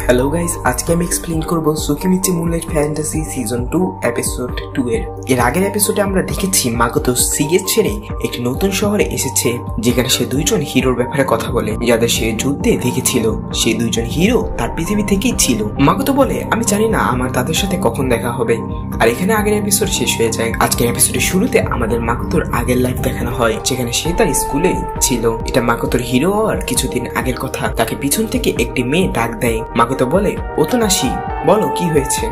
Hello guys, আজকে আমি explain করব সুকিমিচি মুনলাইট ফ্যান্টাসি সিজন 2 এপিসোড 2 এর আগের এপিসোডে আমরা দেখেছি মাকোতো সিগেট ছেড়ে একটি নতুন শহরে এসেছে, যেখানে সে দুইজন হিরোর ব্যাপারে কথা বলে যাদের সে যুদ্ধে দেখেছিল। সেই দুইজন হিরো তার পৃথিবী থেকেই ছিল। মাকোতো বলে, আমি জানি না আমার তাদের সাথে কখন দেখা হবে। আর এখানে আগের এপিসোড শেষ হয়ে যায়। আজকের এপিসোডের শুরুতে আমাদের মাকোতোর আগের লাইফ দেখানো হয়, যেখানে সে তার স্কুলে ছিল। এটা মাকোতোর হিরো হওয়ার কিছুদিন আগের কথা। তাকে পিছন থেকে একটি মেয়ে ডাক দেয়। মাকোতো বলে, ওতোনাশি, বলো কি হয়েছে।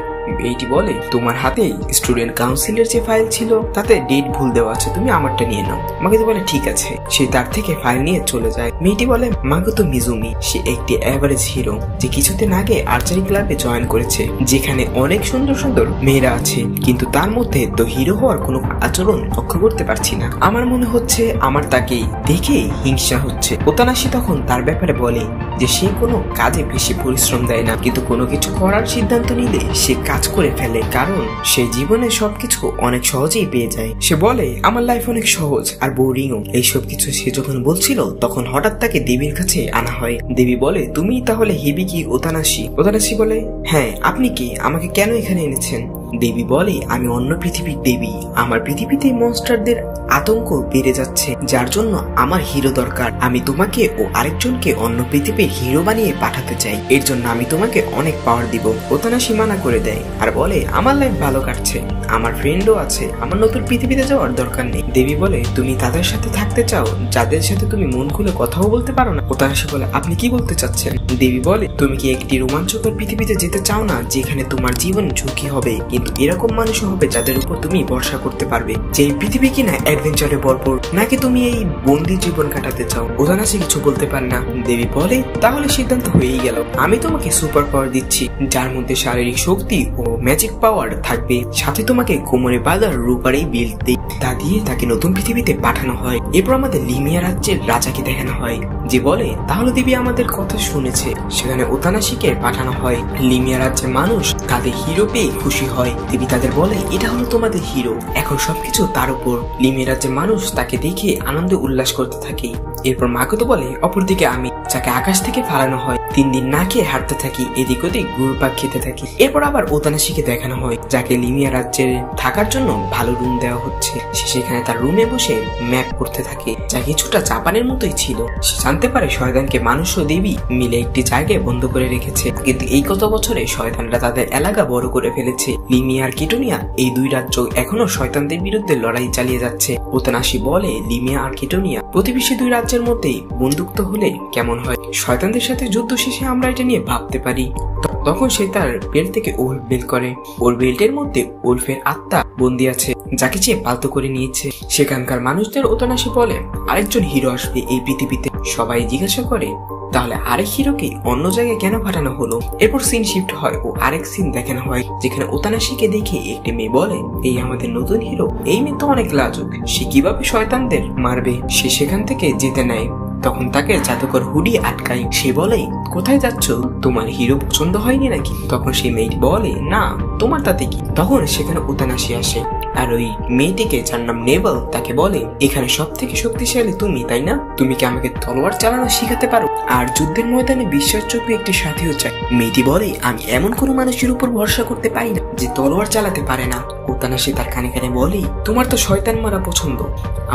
এইটি বলে, তোমার হাতে স্টুডেন্ট কাউন্সিলের যে ফাইল ছিল তাতে ডেট ভুল দেওয়া আছে, তুমি আমারটা নিয়ে নাও। মাকোতো বলে, ঠিক আছে। সে তার থেকে ফাইল নিয়ে চলে যায়। মেয়েটি বলে, মাকোতো মিজুমি, সে একটি এভারেজ হিরো যে কিছুদিন আগে আর্চারি ক্লাবে জয়েন করেছে, যেখানে অনেক সুন্দর সুন্দর মেয়েরা আছে, কিন্তু তার মধ্যে তো হিরো হওয়ার কোনো আচরণ লক্ষ্য করতে পারছি না। আমার মনে হচ্ছে আমার তাকে দেখে হিংসা হচ্ছে। ওতানাশি তখন তার ব্যাপারে বলে যে সে কোনো কাজে বেশি পরিশ্রম দেয় না, কিন্তু কোনো কিছু করার সিদ্ধান্ত নিলে সে কাজ করে ফেলে, কারণ সে জীবনে সবকিছু অনেক সহজেই পেয়ে যায়। সে বলে, আমার লাইফ অনেক সহজ আর বোরিংও। এইসব কিছু সে যখন বলছিল তখন হঠাৎ তাকে দেবীর কাছে আনা হয়। দেবী বলে, তুমি তাহলে হিবিকি ওতানাশি? ওতানাশি বলে, হ্যাঁ। আপনি কি, আমাকে কেন এখানে এনেছেন? দেবী বলে, আমি অন্য পৃথিবীর দেবী। আমার পৃথিবীতে মনস্টারদের আতঙ্ক বেড়ে যাচ্ছে, যার জন্য আমার হিরো দরকার। আমি তোমাকে ও আরেকজনকে অন্য পৃথিবীর হিরো বানিয়ে পাঠাতে চাই। এর জন্য আমি তোমাকে অনেক পাওয়ার দিব। ওতানাশি মানা করে দেয় আর বলে, আমার লাইফ ভালো কাটছে, আমার ফ্রেন্ডও আছে, আমার নতুন পৃথিবীতে যাওয়ার দরকার নেই। দেবী বলে, তুমি তাদের সাথে থাকতে চাও যাদের সাথে তুমি মন খুলে কথাও বলতে পারো না? ওতানাশি বলে, আপনি কি বলতে চাচ্ছেন? দেবী বলে, তুমি কি একটি রোমাঞ্চকর পৃথিবীতে যেতে চাও না, যেখানে তোমার জীবন ঝুঁকি হবে, কিন্তু এরকম মানুষও হবে যাদের উপর তুমি ভরসা করতে পারবে, যে পৃথিবী কিনা অ্যাডভেঞ্চারে ভরপুর, নাকি তুমি এই বন্দি জীবন কাটাতে চাও? ওতানাশি কিছু বলতে পারে না। দেবী বলে, তাহলে সিদ্ধান্ত হয়েই গেল। আমি তোমাকে সুপার পাওয়ার দিচ্ছি, যার মধ্যে শারীরিক শক্তি ও ম্যাজিক পাওয়ার থাকবে, সাথে তোমাকে কোমরে বাঁধার রূপারেই বিল দেই। তা দিয়ে তাকে নতুন পৃথিবীতে পাঠানো হয়। এরপর আমাদের লিমিয়া রাজ্যের রাজাকে দেখানো হয়, যে বলে, তাহলে দেবী আমাদের কথা শুনেছে। সেখানে ওতানাশিকে পাঠানো হয়। লিমিয়া রাজ্যের মানুষ তাদের হিরো পেয়ে খুশি হয়। দেবী তাদের বলে, এটা হলো তোমাদের হিরো, এখন সবকিছু তার উপর। লিমিয়া রাজ্যের মানুষ তাকে দেখে আনন্দে উল্লাস করতে থাকে। এরপর মাকোতো বলে, অপরদিকে আমি, যাকে আকাশ থেকে ফালানো হয়, 3 দিন না খেয়ে হাঁটতে থাকি, এদিক ওদিক ঘুরপাক খেতে থাকি। এরপর আবার ওতানাশিকে দেখানো হয়, যাকে লিমিয়া রাজ্যে থাকার জন্য ভালো রুম দেওয়া হচ্ছে। সে সেখানে তার রুমে বসে ম্যাপ করতে থাকে, যা কিছুটা জাপানের মতোই ছিল। সে জানতে পারে শয়তানকে মানুষ ও দেবী মিলে একটি জায়গায় বন্ধ করে রেখেছে, কিন্তু এই কত বছরে শয়তানরা তাদের এলাকা বড় করে ফেলেছে। লিমিয়া আর কিটোনিয়া, এই দুই রাজ্য এখনো শয়তানদের বিরুদ্ধে লড়াই চালিয়ে যাচ্ছে। ওতানাশি বলে, লিমিয়া আর কিটোনিয়া প্রতিবেশী দুই রাজ্যের মধ্যে বন্ধুত্ব হলে কেমন হয়? শয়তানদের সাথে যুদ্ধ শেষে আমরা এটা নিয়ে ভাবতে পারি। তখন সে তার বেল্ট থেকে ওল্ফ বের করে। ওর বেল্টের মধ্যে ওল্ফের আত্মা বন্দি আছে, যাকে চেয়ে পালতো করে নিয়েছে। সেখানকার মানুষদের ওতানাশি বলে, আরেকজন হিরো আসবে এই পৃথিবীতে। সবাই জিজ্ঞাসা করে, তাহলে আরেক হিরোকে অন্য জায়গায় কেন পাঠানো হলো? এরপর সিন শিফট হয় ও আরেক সিন দেখানো হয়, যেখানে ওতানাশিকে দেখে একটি মেয়ে বলে, এই আমাদের নতুন হিরো। এই মেয়ে তো অনেক লাজুক, সে কিভাবে শয়তানদের মারবে? সে সেখান থেকে যেতে নেয়। তখন তাকে জাদুকর হুডি আটকায়। সে বলে, কোথায় যাচ্ছ? তোমার হিরো পছন্দ হয়নি নাকি? তখন সেই মেয়েটি বলে, না, তোমার তাতে কি? তখন সেখানে ওতানাশি আসে, আর ওই মেয়েটিকে, যার নাম নেভাল, তাকে বলে, এখানে সব থেকে শক্তিশালী তুমি, তাই না? তুমি কি আমাকে তলোয়ার চালানো শিখাতে পারো? আর যুদ্ধের ময়দানে বিশ্বাসযোগ্য একটি সাথীও চাই। মেয়েটি বলে, আমি এমন কোনো মানুষের উপর ভরসা করতে পারি না যে তলোয়ার চালাতে পারে না। ওতানাশি তার কানে কানে বলে, তোমার তো শয়তান মারা পছন্দ,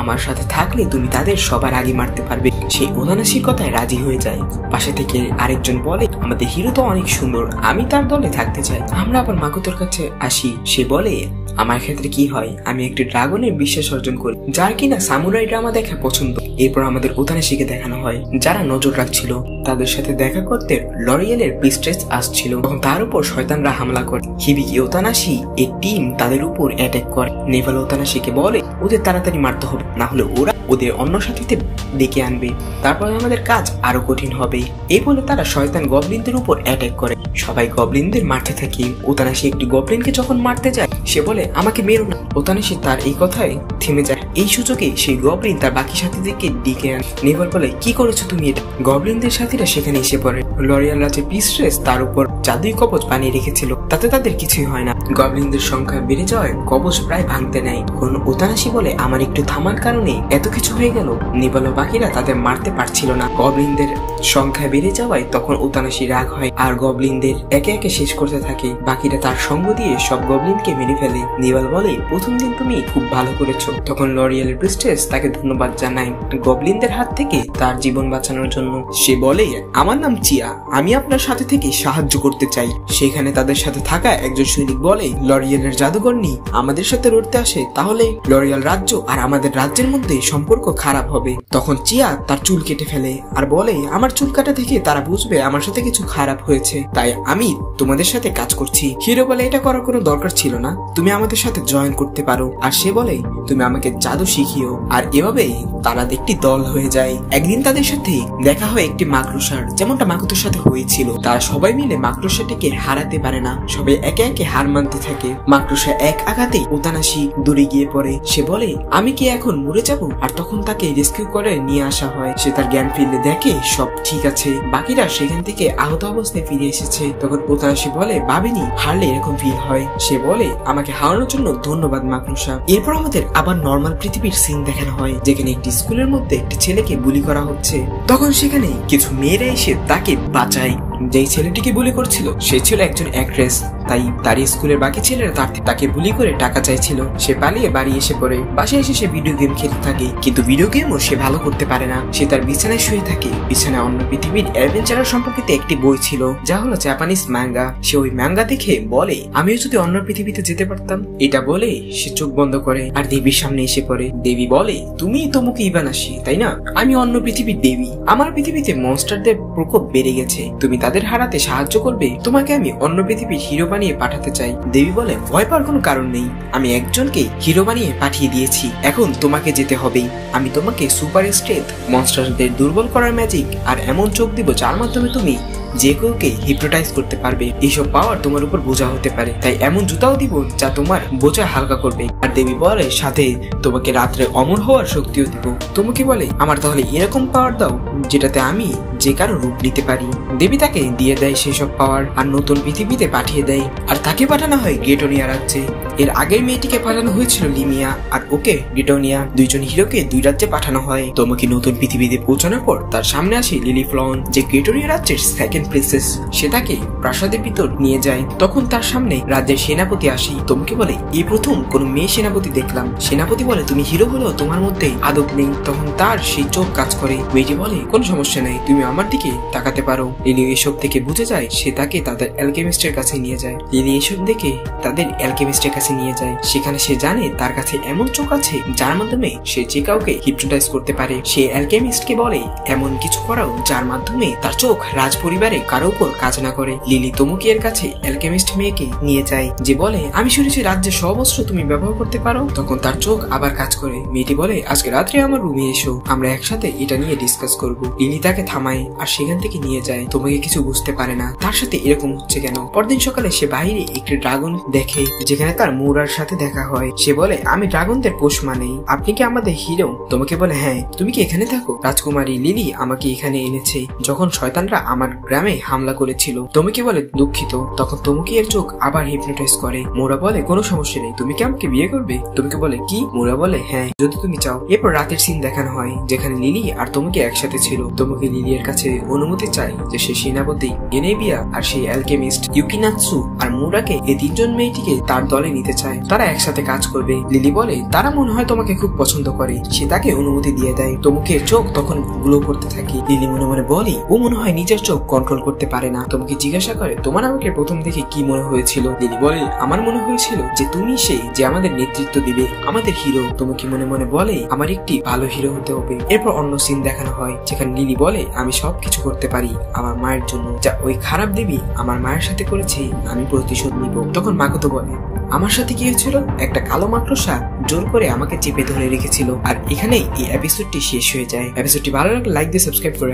আমার সাথে থাকলে তুমি তাদের সবার আগে মারতে পারবে। সেই ওতানাশির কথায় রাজি হয়ে যায়। পাশে থেকে আরেকজন বলে, আমাদের হিরো তো অনেক সুন্দর, আমি তার দলে থাকতে চাই। আমরা আবার মাকোতোর কাছে আসি। সে বলে, আমার ক্ষেত্রে কি হয়, আমি একটি ড্রাগনের বিশ্বাস অর্জন করি, যার কিনা সামুরাই ড্রামা দেখা পছন্দ। এরপর আমাদের ওতানাশিকে দেখানো হয়, যারা নজর রাখছিল তাদের সাথে দেখা করতে লরিয়েলের প্রিস্ট্রেস আসছিল। তখন তার উপর শয়তানরা হামলা করে। হিবিকি ওতানাশি এর টিম তাদের উপর অ্যাটাক করে। নেভাল ওতানাশিকে বলে, ওদের তাড়াতাড়ি মারতে হবে, না হলে ওরা ওদের অন্য সাথীতে ডেকে আনবে, তারপর আমাদের কাজ আরো কঠিন হবে। এই বলে তারা শয়তান গবলিনদের উপর অ্যাটাক করে। সবাই গবলিনদের মারতে থাকে। ওতানাশি একটি গবলিনকে যখন মারতে যায়, সে বলে, আমাকে মেরো না। ওতানাশি তার এই কথায় থেমে যায়। এই সুযোগে সেই গবলিন তার বাকি সাথীদেরকে ডেকে আনে। নেভাল বলে, কি করেছো তুমি এটা? গবলিনদের সাথীরা সেখানে এসে পড়ে। লরিয়াল রাজ্যের প্রিস্ট্রেস তার উপর জাদুই কবচ বানিয়ে রেখেছিল, তাতে তাদের কিছুই হয় না। গবলিনদের সংখ্যা বেড়ে যাওয়ায় কবচ প্রায় ভাঙতে নেয়। তখন ওতানাশি বলে আমার একটু থামার কারণে এত কিছু হয়ে গেল। নিবাল ও বাকিরা তাদের মারতে পারছিল না। গবলিনদের সংখ্যা বেড়ে যাওয়ায় তখন ওতানাশি রাগ হয় আর গবলিনদের একে একে শেষ করতে থাকে। বাকিরা তার সঙ্গ দিয়ে সব গবলিনকে মেরে ফেলে। নিবাল বলে প্রথম দিন তুমি খুব ভালো করেছো। তখন লরিয়েলের প্রিস্টেস তাকে ধন্যবাদ জানায় গবলিনদের হাত থেকে তার জীবন বাঁচানোর জন্য। সে বলে আমার নাম চিয়া, আমি আপনার সাথে থেকে সাহায্য করতে চাই। সেখানে তাদের সাথে থাকা একজন সৈনিক বলে লরিয়েলের জাদুকরনি আমাদের সাথে লড়তে আসে, তাহলে লরিয়াল রাজ্য আর আমাদের রাজ্যের মধ্যে সম্পর্ক খারাপ হবে। তখন চিয়া তার চুল কেটে ফেলে আর বলে আমার চুল কাটা দেখে তারা বুঝবে আমার সাথে কিছু খারাপ হয়েছে, তাই আমি তোমাদের সাথে কাজ করছি। হিরো বলে এটা করার কোনো দরকার ছিল না, তুমি আমাদের সাথে জয়েন করতে পারো। আর সে বলে তুমি আমাকে জাদু শিখিও। আর এভাবেই তারা একটি দল হয়ে যায়। একদিন তাদের সাথে দেখা হয় একটি মাকড়সার, যেমনটা মাকুতোর সাথে হয়েছিল। তারা সবাই মিলে মাকড়সাটিকে হারাতে পারে না, সবাই একে একে হার মানতে থাকে। মাকড়সা এক আঘাতে ওতানাশি দূরে গিয়ে পড়ে। সে বলে আমি কি এখন মরে যাব? আর তখন তাকে রেস্কিউ করে নিয়ে আসা হয়। সে তার জ্ঞান ফিরলে দেখে সব ঠিক আছে, বাকিরা সেখান থেকে আহত অবস্থায় ফিরে এসেছে। তখন ওতানাশি বলে ভাবিনি হারলে এরকম ফিল হয়। সে বলে আমাকে হারানোর জন্য ধন্যবাদ মাকড়সা। এরপর আমাদের আবার নর্মাল পৃথিবীর সিন দেখানো হয়, যেখানে একটি স্কুলের মধ্যে একটি ছেলেকে বুলি করা হচ্ছে। তখন সেখানে কিছু মেয়েরা এসে তাকে বাঁচায়। যেই ছেলেটিকে বুলি করছিল সে ছিল একজন অ্যাক্ট্রেস, তাই তার স্কুলের বাকি ছেলেরা তাকে বুলি করে টাকা চাইছিল। সে পালিয়ে বাড়ি এসে পড়ে। বাসায় এসে সে ভিডিও গেম খেলতে থাকে, কিন্তু ভিডিও গেমও সে ভালো করতে পারে না। সে তার বিছানায় শুয়ে থাকে। বিছানায় অন্য পৃথিবীর অ্যাডভেঞ্চার সম্পর্কিত একটি বই ছিল, যা হলো জাপানিজ ম্যাঙ্গা। সে ওই ম্যাঙ্গা দেখে বলে আমিও যদি অন্য পৃথিবীতে যেতে পারতাম। এটা বলে সে চোখ বন্ধ করে আর দেবীর সামনে এসে পড়ে। দেবী বলে তুমি তোমুকে ইবানাশি তাই না? আমি অন্য পৃথিবীর দেবী। আমার পৃথিবীতে মনস্টারদের প্রকোপ বেড়ে গেছে, তুমি তাদের হারাতে সাহায্য করবে? তোমাকে আমি অন্য পৃথিবীর হিরো বানিয়ে পাঠাতে চাই। দেবী বলে ভয় পাওয়ার কোনো কারণ নেই, আমি একজনকে হিরো বানিয়ে পাঠিয়ে দিয়েছি, এখন তোমাকে যেতে হবে। আমি তোমাকে সুপার স্ট্রেংথ, মনস্টারদের দুর্বল করার ম্যাজিক আর এমন চোখ দিব যার মাধ্যমে তুমি যে কেউকে হিপনোটাইজ করতে পারবে। এইসব পাওয়ার তোমার উপর বোঝা হতে পারে, তাই এমন জুতাও দিব যা তোমার বোঝা হালকা করবে। আর দেবী বলে সাথে তোমাকে রাত্রে অমর হওয়ার শক্তিও দিব। তোমাকে বলে আমার তাহলে এরকম পাওয়ার দাও যেটাতে আমি যে কারো রূপ নিতে পারি। দেবী তাকে দিয়ে দেয় সেসব পাওয়ার আর নতুন পৃথিবীতে পাঠিয়ে দেয়। আর তাকে পাঠানো হয় গ্রেটোনিয়া রাজ্যে। এর আগের মেয়েটিকে পাঠানো হয়েছিল লিমিয়া, আর ওকে গ্রেটোনিয়া। দুইজন হিরোকে দুই রাজ্যে পাঠানো হয়। তোমাকে নতুন পৃথিবীতে পৌঁছানোর পর তার সামনে আসে লিলি ফ্লন, যে গ্রেটোনিয়া রাজ্যের সেকেন্ড প্রিন্সেস। সে তাকে প্রাসাদের ভিতর নিয়ে যায়। তখন তার সামনে রাজ্যের সেনাপতি আসে। তোমাকে বলে এই প্রথম কোন মেয়ে সেনাপতি দেখলাম। সেনাপতি বলে তুমি হিরো হলেও তোমার মধ্যে আদব নেই। তখন তার সেই চোখ কাজ করে। মেয়েটি বলে কোনো সমস্যা নেই, তুমি আমার দিকে তাকাতে পারো। লিলি এসব থেকে বুঝে যায়। সে তাকে তাদের অ্যালকেমিস্টের কাছে নিয়ে যায়। লিলি এসব দেখে তাদের অ্যালকেমিস্টের কাছে নিয়ে যায়। সেখানে সে জানে তার কাছে এমন চোখ আছে যার মাধ্যমে সে যে কাউকে হিপনোটাইজ করতে পারে। সে অ্যালকেমিস্টকে বলে এমন কিছু করাও যার মাধ্যমে তার চোখ রাজ পরিবারে কারো উপর কাজ না করে। লিলি তোমুকি এর কাছে অ্যালকেমিস্ট মেয়েকে নিয়ে যায়, যে বলে আমি শুনেছি রাজ্যের সব অস্ত্র তুমি ব্যবহার করতে পারো। তখন তার চোখ আবার কাজ করে। মেয়েটি বলে আজকে রাত্রে আমার রুমে এসো, আমরা একসাথে এটা নিয়ে ডিসকাস করব। লিলি তাকে থামায় আর সেখান থেকে নিয়ে যায়। তোমাকে কিছু বুঝতে পারে না তার সাথে এরকম হচ্ছে কেন। পরদিন সকালে সে বাইরে একটি ড্রাগন দেখে, যেখানে তার মুরার সাথে দেখা হয়। সে বলে আমি ড্রাগনদের পোষ মানেই, আপনি কি আমাদের হিরো? তোমাকে বলে হ্যাঁ, তুমি কি এখানে থাকো? রাজকুমারী লিলি আমাকে এখানে এনেছে যখন শয়তানরা আমার গ্রামে হামলা করেছিল। তোমাকে বলে দুঃখিত। তখন তোমাকে এর চোখ আবার হিপনোটাইজ করে। মোরা বলে কোনো সমস্যা নেই, তুমি কি আমাকে বিয়ে করবে? তোমাকে বলে কি? মোরা বলে হ্যাঁ, যদি তুমি চাও। এরপর রাতের সিন দেখানো হয়, যেখানে লিলি আর তোমাকে একসাথে ছিল। তোমাকে লিলি এর কাছে অনুমতি চাই যে সে সেনাপতি গেনেবিয়া আর সেই অ্যালকেমিস্ট ইউকিনাৎসু আর মুরাকে এই তিনজন মেয়েটিকে তার দলে নিতে চায়। তারা একসাথে কাজ করবে। লিলি বলে তারা মনে হয় তোমাকে খুব পছন্দ করে। সে তাকে অনুমতি দিয়ে দেয়। তোমাকে চোখ তখন গ্লো করতে থাকে। লিলি মনে মনে বলে ও মনে হয় নিজের চোখ কন্ট্রোল করতে পারে না। তোমাকে জিজ্ঞাসা করে তোমার আমাকে প্রথম দেখে কি মনে হয়েছিল? লিলি বলে আমার মনে হয়েছিল যে তুমি সেই যে আমাদের নেতৃত্ব দিবে, আমাদের হিরো। তোমাকে মনে মনে বলে আমার একটি ভালো হিরো হতে হবে। এরপর অন্য সিন দেখানো হয়, যেখানে লিলি বলে আমি সবকিছু করতে পারি আমার মায়ের জন্য, যা ওই খারাপ দেবী আমার মায়ের সাথে করেছে আমি প্রতিশোধ নিব। তখন মাকুতো বলে আমার সাথে কি হয়েছিল? একটা কালো মাকড়সা জোর করে আমাকে চেপে ধরে রেখেছিল। আর এখানেই এই এপিসোডটি শেষ হয়ে যায়। এপিসোডটি ভালো লাগলে লাইক দিয়ে সাবস্ক্রাইব করে